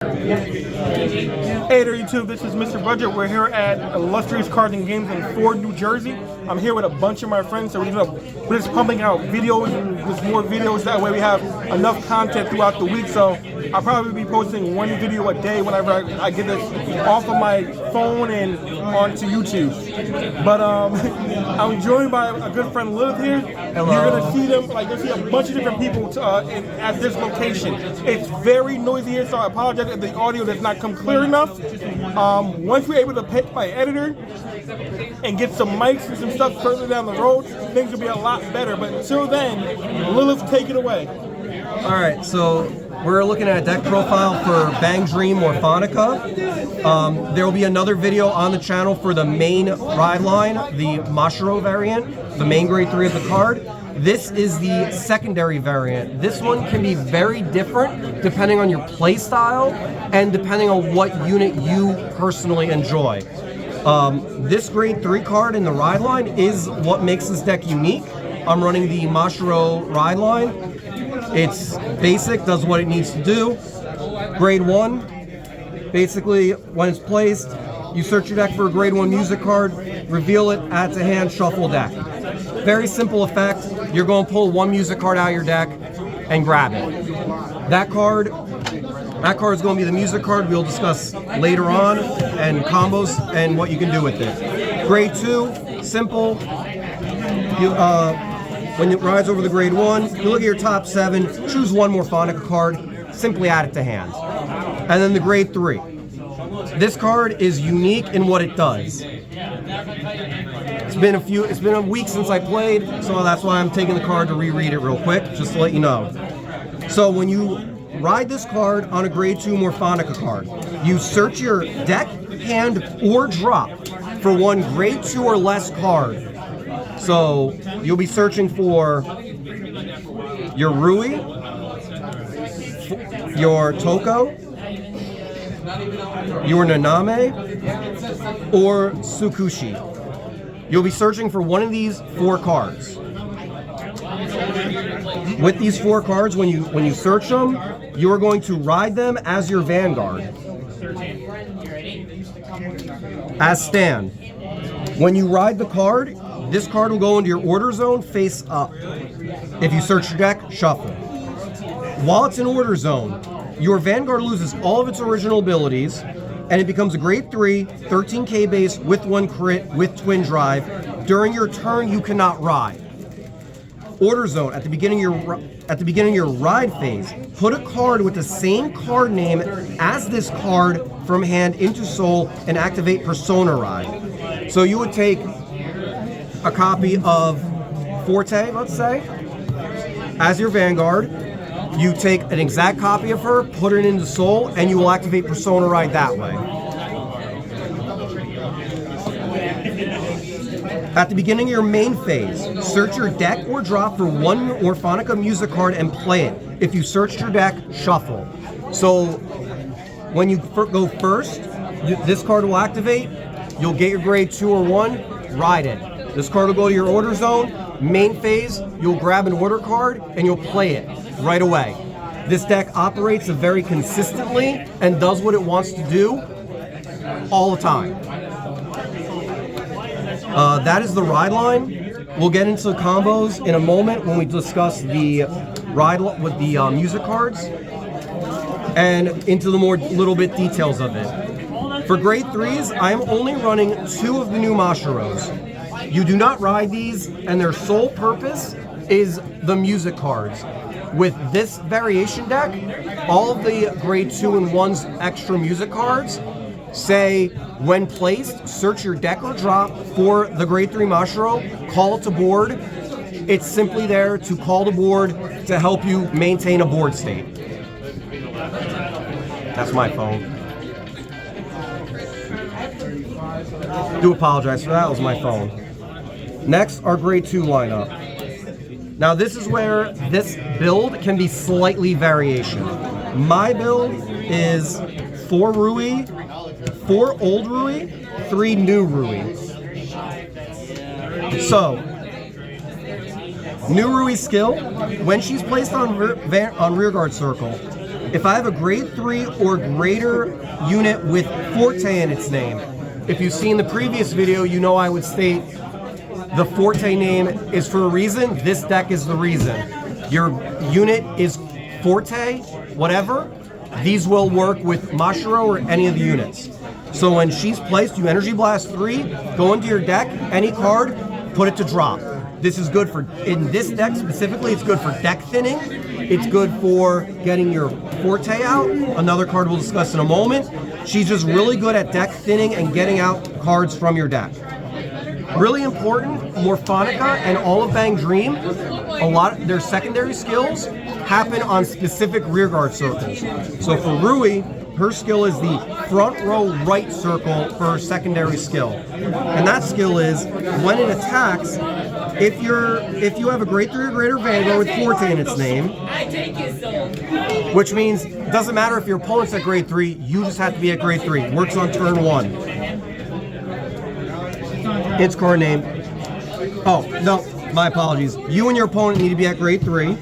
Hey there YouTube, this is Mr. Budget. We're here at Illustrious Cards and Games in Ford, New Jersey. I'm here with a bunch of my friends, so we're just pumping out videos and just more videos. That way we have enough content throughout the week. So I'll probably be posting one video a day whenever I get this off of my phone and onto YouTube. But I'm joined by a good friend Lilith here. Hello. You're gonna see them, like you'll see a bunch of different people at this location. It's very noisy here, so I apologize if the audio does not come clear enough. Once we're able to pick my editor and get some mics and some stuff further down the road, things will be a lot better. But until then, Lilith, take it away. All right, so we're looking at a deck profile for Bang Dream Morphonica. There will be another video on the channel for the main ride line, the Mashiro variant, the main grade 3 of the card. This is the secondary variant. This one can be very different depending on your play style and depending on what unit you personally enjoy. This grade 3 card in the ride line is what makes this deck unique. I'm running the Mashiro ride line. It's basic, does what it needs to do. Grade 1, basically when it's placed, you search your deck for a grade 1 music card, reveal it, add to hand, shuffle deck. Very simple effect. You're going to pull one music card out of your deck and grab it. That card is going to be the music card we'll discuss later on, and combos and what you can do with it. Grade 2, simple. When it rides over the grade 1, you look at your top 7, choose one Morphonica card, simply add it to hand. And then the grade 3. This card is unique in what it does. It's been a week since I played, so that's why I'm taking the card to reread it real quick, just to let you know. So when you ride this card on a grade 2 Morphonica card, you search your deck, hand, or drop for one grade 2 or less card. So you'll be searching for your Rui, your Toko, your Naname, or Tsukushi. You'll be searching for one of these 4 cards. With these 4 cards, when you search them, you are going to ride them as your Vanguard. As stand. When you ride the card, this card will go into your order zone face up. If you search your deck, shuffle. While it's in order zone, your Vanguard loses all of its original abilities, and it becomes a grade 3, 13k base with 1 crit with twin drive. During your turn, you cannot ride. Order zone, at the beginning of your ride phase, put a card with the same card name as this card from hand into soul and activate Persona Ride. So you would take a copy of Forte, let's say, as your Vanguard. You take an exact copy of her, put it into Soul, and you will activate Persona Ride that way. At the beginning of your main phase, search your deck or drop for one Morphonica music card and play it. If you searched your deck, shuffle. So when you go first, this card will activate. You'll get your grade 2 or 1, ride it. This card will go to your order zone. Main phase, you'll grab an order card and you'll play it right away. This deck operates very consistently and does what it wants to do all the time. That is the ride line. We'll get into combos in a moment when we discuss the ride with the music cards and into the more little bit details of it. For grade 3s, I am only running 2 of the new Mashiros. You do not ride these, and their sole purpose is the music cards. With this variation deck, all of the grade 2 and 1's extra music cards say, when placed, search your deck or drop for the grade 3 Mashiro, call it to board. It's simply there to call the board to help you maintain a board state. That's my phone. Do apologize for that, was my phone. Next, our grade 2 lineup. Now this is where this build can be slightly variation. My build is 4 Rui, 4 old Rui, 3 new Rui. So, new Rui skill, when she's placed on rearguard circle, If I have a grade 3 or greater unit with Forte in its name, if you've seen the previous video, you know I would state the Forte name is for a reason. This deck is the reason. Your unit is Forte, whatever. These will work with Mashiro or any of the units. So when she's placed, you Energy Blast 3, go into your deck, any card, put it to drop. This is good for, in this deck specifically, it's good for deck thinning. It's good for getting your Forte out. Another card we'll discuss in a moment. She's just really good at deck thinning and getting out cards from your deck. Really important, Morphonica and all of Bang Dream, a lot of their secondary skills happen on specific rearguard circles. So for Rui, her skill is the front row right circle for her secondary skill. And that skill is when it attacks, if you have a grade 3 or greater Vanguard with Forte in its name, which means it doesn't matter if your opponent's at grade 3, you just have to be at grade 3. Works on turn 1. Its card name. Oh, no, my apologies. You and your opponent need to be at grade 3.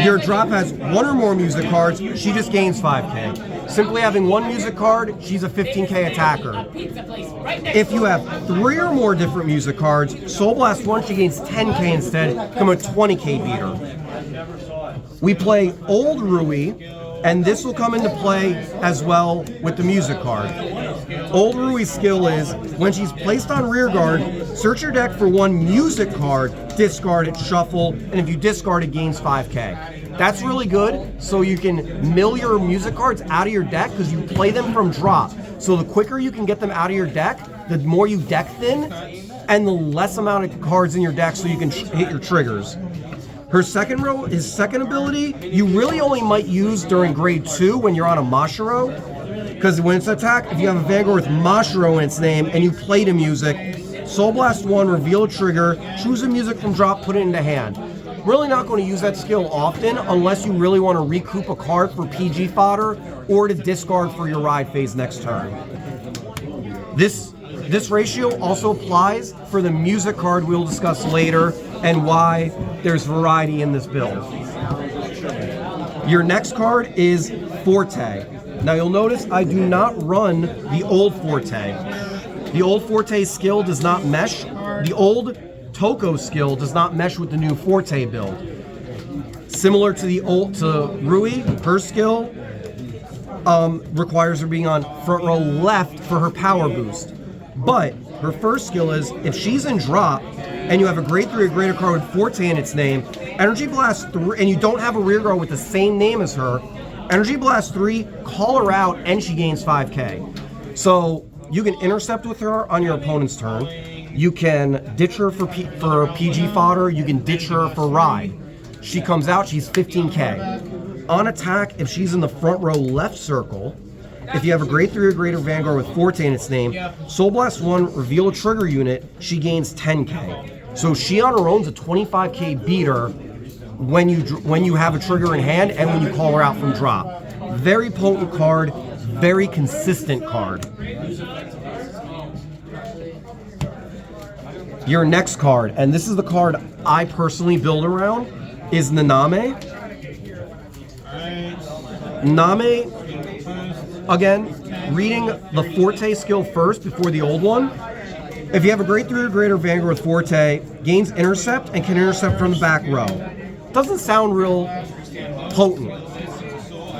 Your drop has 1 or more music cards. She just gains 5k. Simply having 1 music card, she's a 15k attacker. If you have 3 or more different music cards, Soul Blast 1, she gains 10k instead, become a 20k beater. We play Old Rui, and this will come into play as well with the music card. Old Rui's skill is, when she's placed on rear guard, search your deck for 1 music card, discard it, shuffle, and if you discard it, gains 5k. That's really good, so you can mill your music cards out of your deck because you play them from drop. So the quicker you can get them out of your deck, the more you deck thin, and the less amount of cards in your deck so you can hit your triggers. Her second row, his second ability, you really only might use during grade 2 when you're on a Mashiro. Because when it's attack, if you have a Vanguard with Mashiro in its name and you play the music, Soul Blast 1, reveal a trigger, choose a music from drop, put it into hand. Really not going to use that skill often unless you really want to recoup a card for PG fodder or to discard for your ride phase next turn. This ratio also applies for the music card we'll discuss later and why there's variety in this build. Your next card is Forte. Now you'll notice I do not run the old Forte. The old Forte skill does not mesh. The old Toko skill does not mesh with the new Forte build. Similar to the old Rui, her skill requires her being on front row left for her power boost. But her first skill is, if she's in drop and you have a grade 3 or greater card with Forte in its name, Energy Blast 3, and you don't have a rear guard with the same name as her, Energy Blast 3, call her out and she gains 5k. So you can intercept with her on your opponent's turn. You can ditch her for PG fodder. You can ditch her for ride. She comes out, she's 15k. On attack, if she's in the front row left circle, if you have a grade 3 or greater Vanguard with Forte in its name, Soul Blast 1, reveal a trigger unit, she gains 10k. So she on her own is a 25k beater when you have a trigger in hand and when you call her out from drop. Very potent card, very consistent card. Your next card, and this is the card I personally build around, is Naname. Name, again, reading the Forte skill first before the old one. If you have a grade 3 or greater Vanguard with Forte, gains intercept and can intercept from the back row. Doesn't sound real potent.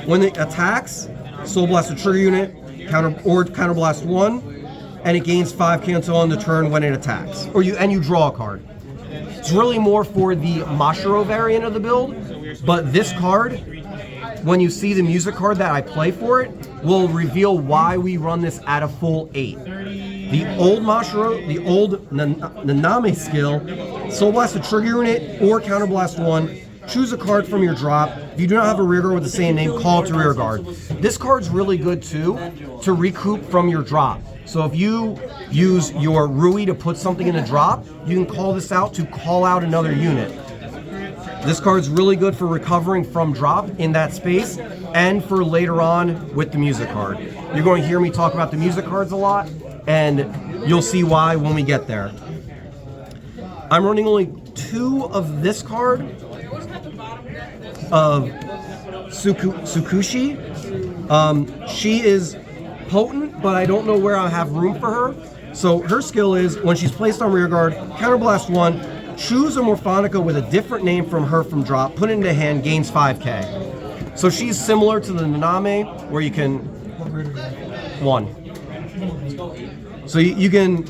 When it attacks, Soul Blast a trigger unit, counter blast 1, and it gains 5k until end of turn when it attacks. And you draw a card. It's really more for the Mashiro variant of the build, but this card, when you see the music card that I play for it, will reveal why we run this at a full 8. The old Mashiro, the old Naname skill, Soul Blast a trigger unit or counter blast 1, choose a card from your drop. If you do not have a rear guard with the same name, call it to rear guard. This card's really good too to recoup from your drop. So if you use your Rui to put something in a drop, you can call this out to call out another unit. This card's really good for recovering from drop in that space and for later on with the music card. You're going to hear me talk about the music cards a lot, and you'll see why when we get there. I'm running only 2 of this card of Tsukushi. She is potent, but I don't know where I have room for her. So her skill is, when she's placed on rear guard, counterblast 1, choose a Morphonica with a different name from her from drop, put it into hand, gains 5k. So she's similar to the Naname, where you can... 1. So you can...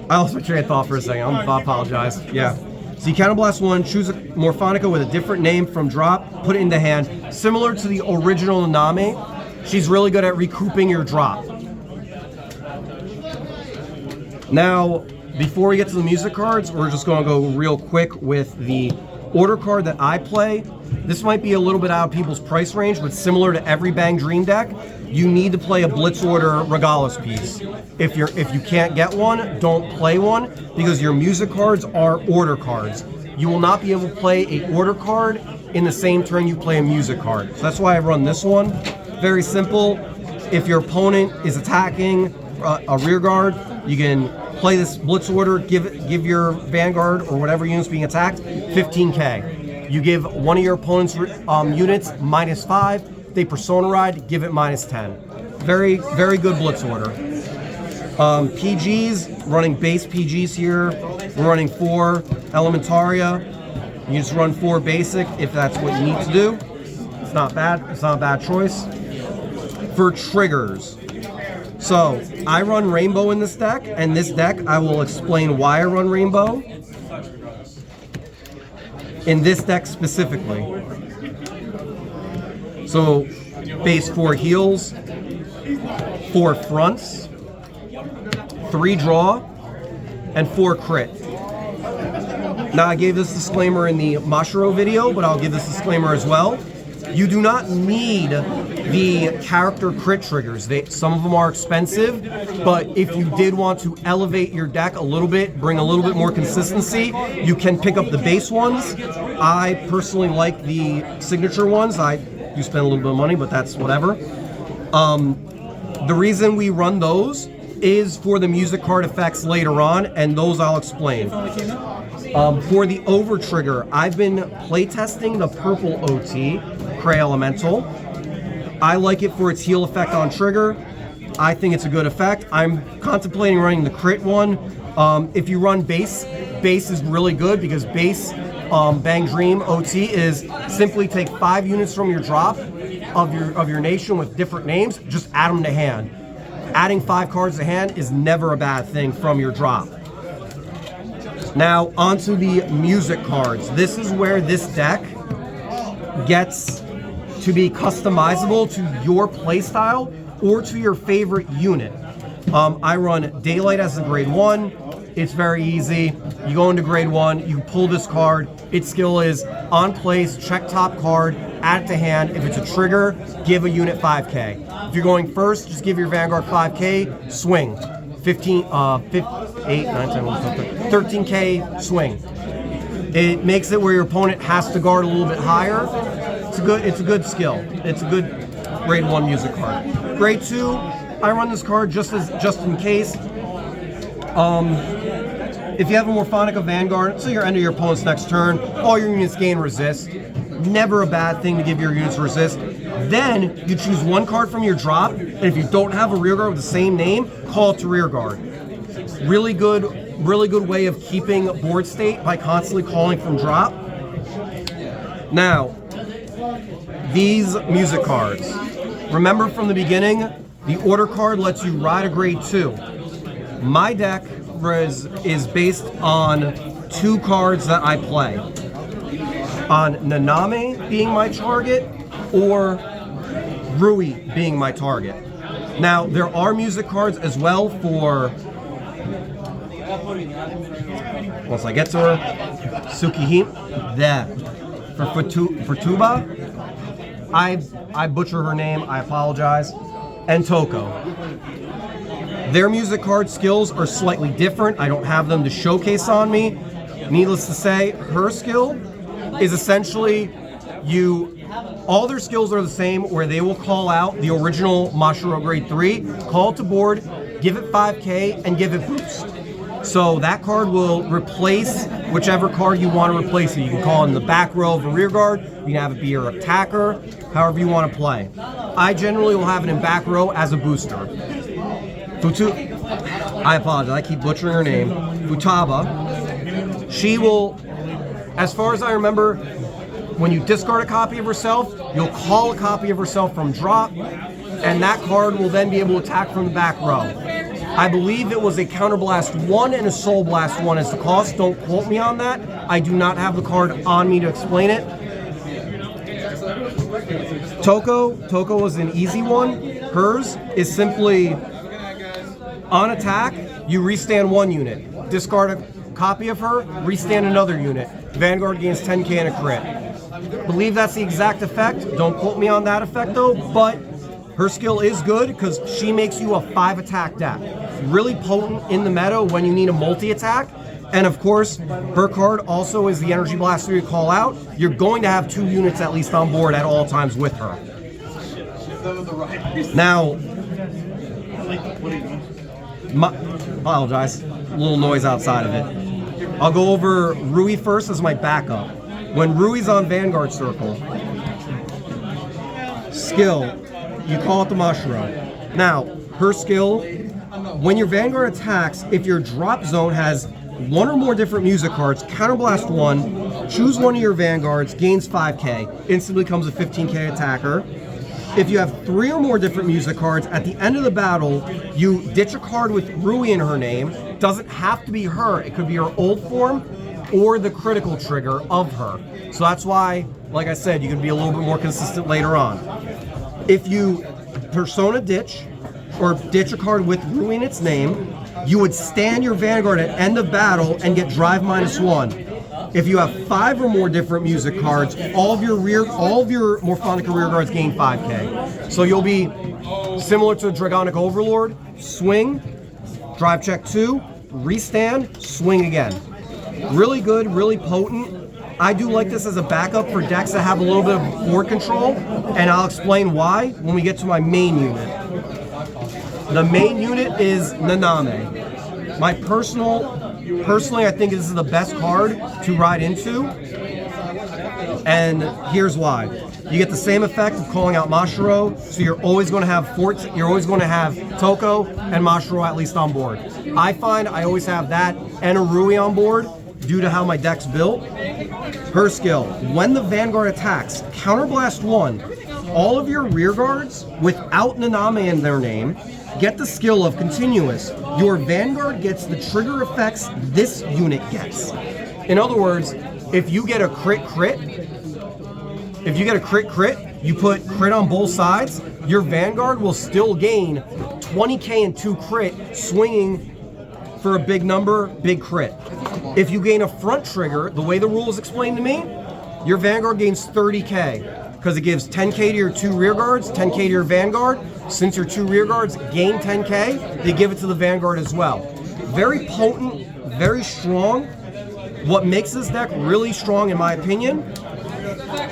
I lost my train of thought for a second, I apologize. Yeah. So you counterblast 1, choose a Morphonica with a different name from drop, put it into hand. Similar to the original Naname, she's really good at recouping your drop. Now, before we get to the music cards, we're just going to go real quick with the order card that I play. This might be a little bit out of people's price range, but similar to every Bang Dream deck, you need to play a Blitz Order Regalis piece. If you can't get one, don't play one, because your music cards are order cards. You will not be able to play a order card in the same turn you play a music card. So that's why I run this one. Very simple. If your opponent is attacking a rear guard, you can play this Blitz Order, give your Vanguard or whatever unit's being attacked 15k. You give one of your opponent's units -5. They Persona Ride, give it -10. Very, very good Blitz Order. PGs, running base PGs here. We're running 4 Elementaria. You just run 4 basic if that's what you need to do. It's not bad. It's not a bad choice. For triggers, so I run Rainbow in this deck, and this deck I will explain why I run Rainbow in this deck specifically. So base 4 heals, 4 fronts, 3 draw, and 4 crit. Now, I gave this disclaimer in the Mashiro video, but I'll give this disclaimer as well. You do not need the character crit triggers. Some of them are expensive, but if you did want to elevate your deck a little bit, bring a little bit more consistency, you can pick up the base ones. I personally like the signature ones. I do spend a little bit of money, but that's whatever. The reason we run those is for the music card effects later on, and those I'll explain. For the over trigger, I've been playtesting the purple OT, Cray Elemental. I like it for its heal effect on trigger. I think it's a good effect. I'm contemplating running the crit one. If you run base is really good, because base Bang Dream OT is simply take 5 units from your drop of your nation with different names, just add them to hand. Adding 5 cards to hand is never a bad thing from your drop. Now, onto the music cards. This is where this deck gets to be customizable to your playstyle or to your favorite unit. I run Daylight as a grade 1. It's very easy. You go into grade 1, you pull this card. Its skill is on place, check top card, add it to hand. If it's a trigger, give a unit 5k. If you're going first, just give your Vanguard 5k, swing. 15, 8, 9, 10, 11, 13k swing. It makes it where your opponent has to guard a little bit higher. It's a good skill. It's a good grade 1 music card. Grade 2, I run this card just in case. If you have a Morphonica Vanguard, so you're under your opponent's next turn, all your units gain resist. Never a bad thing to give your units resist. Then you choose 1 card from your drop, and if you don't have a rear guard with the same name, call it to rear guard. Really good way of keeping board state by constantly calling from drop. Now, these music cards. Remember from the beginning, the order card lets you ride a grade 2. My deck is based on 2 cards that I play. On Naname being my target, or Rui being my target. Now, there are music cards as well for, once I get to her, Tsukihime, there. For Tuba, I butcher her name, I apologize, and Toko. Their music card skills are slightly different. I don't have them to showcase on me. Needless to say, her skill is essentially all their skills are the same, where they will call out the original Mashiro grade 3, call it to board, give it 5k, and give it boost. So that card will replace whichever card you want to replace it. You can call it in the back row of a rear guard, you can have it be your attacker, however you want to play. I generally will have it in back row as a booster. I apologize, I keep butchering her name. Futaba. She will, as far as I remember, when you discard a copy of herself, you'll call a copy of herself from drop, and that card will then be able to attack from the back row. I believe it was a Counterblast 1 and a Soul Blast 1 as the cost. Don't quote me on that. I do not have the card on me to explain it. Toko was an easy one. Hers is simply, on attack, you restand 1 unit. Discard a copy of her, restand another unit. Vanguard gains 10k and a crit. I believe that's the exact effect. Don't quote me on that effect though, but her skill is good because she makes you a 5 attack deck. Really potent in the meta when you need a multi-attack. And of course, her card also is the Energy Blaster you call out. You're going to have 2 units at least on board at all times with her. Now, apologize, a little noise outside of it. I'll go over Rui first as my backup. When Rui's on Vanguard Circle, skill, you call it the Mashiro. Now, her skill, when your Vanguard attacks, if your drop zone has 1 or more different music cards, Counterblast 1, choose one of your Vanguards, gains 5k, instantly becomes a 15k attacker. If you have 3 or more different music cards, at the end of the battle, you ditch a card with Rui in her name. Doesn't have to be her, it could be her old form, or the critical trigger of her. So that's why, like I said, you can be a little bit more consistent later on. If you Persona ditch, or ditch a card with Rui in its name, you would stand your Vanguard at end of battle and get drive -1. If you have 5 or more different music cards, all of your Morphonica rear guards gain 5k. So you'll be similar to Dragonic Overlord, swing, drive check 2, restand, swing again. Really good, really potent. I do like this as a backup for decks that have a little bit of board control, and I'll explain why when we get to my main unit. The main unit is Naname. Personally, I think this is the best card to ride into, and here's why. You get the same effect of calling out Mashiro, so you're always going to have Toko and Mashiro at least on board. I find I always have that and a Rui on board due to how my deck's built. Her skill, when the Vanguard attacks, Counterblast 1, all of your rear guards without Naname in their name get the skill of Continuous. Your Vanguard gets the trigger effects this unit gets. In other words, if you get a crit, you put crit on both sides, your Vanguard will still gain 20k and 2 crit, swinging for a big number, big crit. If you gain a front trigger, the way the rules explained to me, your Vanguard gains 30k, because it gives 10k to your 2 rear guards, 10k to your Vanguard. Since your 2 rear guards gain 10k, they give it to the Vanguard as well. Very potent, very strong. What makes this deck really strong in my opinion,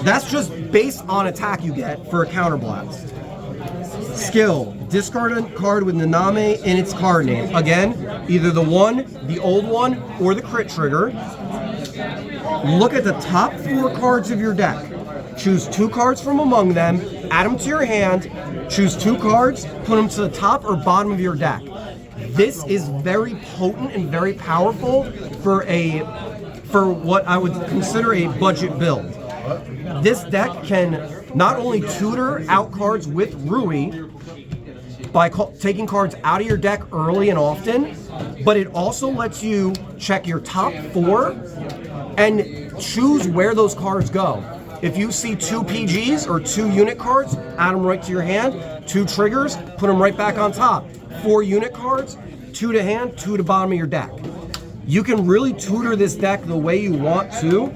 that's just based on attack you get for a Counterblast. Skill, discard a card with Naname in its card name. Again, either the one, the old one, or the crit trigger. Look at the top 4 cards of your deck. Choose 2 cards from among them, add them to your hand, choose 2 cards, put them to the top or bottom of your deck. This is very potent and very powerful for what I would consider a budget build. This deck can not only tutor out cards with Rui by taking cards out of your deck early and often, but it also lets you check your top 4 and choose where those cards go. If you see 2 PGs or 2 unit cards, add them right to your hand. 2 triggers, put them right back on top. 4 unit cards, 2 to hand, 2 to bottom of your deck. You can really tutor this deck the way you want to,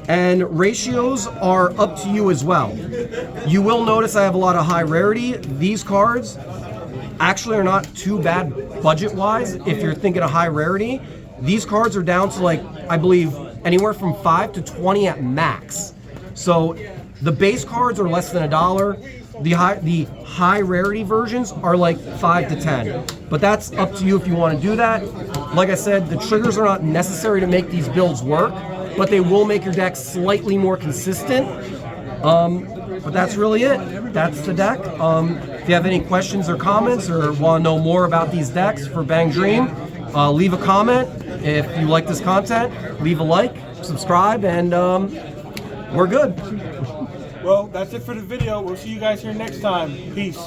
and ratios are up to you as well. You will notice I have a lot of high rarity. These cards actually are not too bad budget-wise if you're thinking of high rarity. These cards are down to, like, I believe anywhere from 5 to 20 at max. So the base cards are less than $1. The high rarity versions are like 5 to 10, but that's up to you if you want to do that. Like I said, the triggers are not necessary to make these builds work, but they will make your deck slightly more consistent. But that's really it. That's the deck. If you have any questions or comments or want to know more about these decks for Bang Dream, leave a comment. If you like this content, leave a like, subscribe, and we're good. Well, that's it for the video. We'll see you guys here next time. Peace.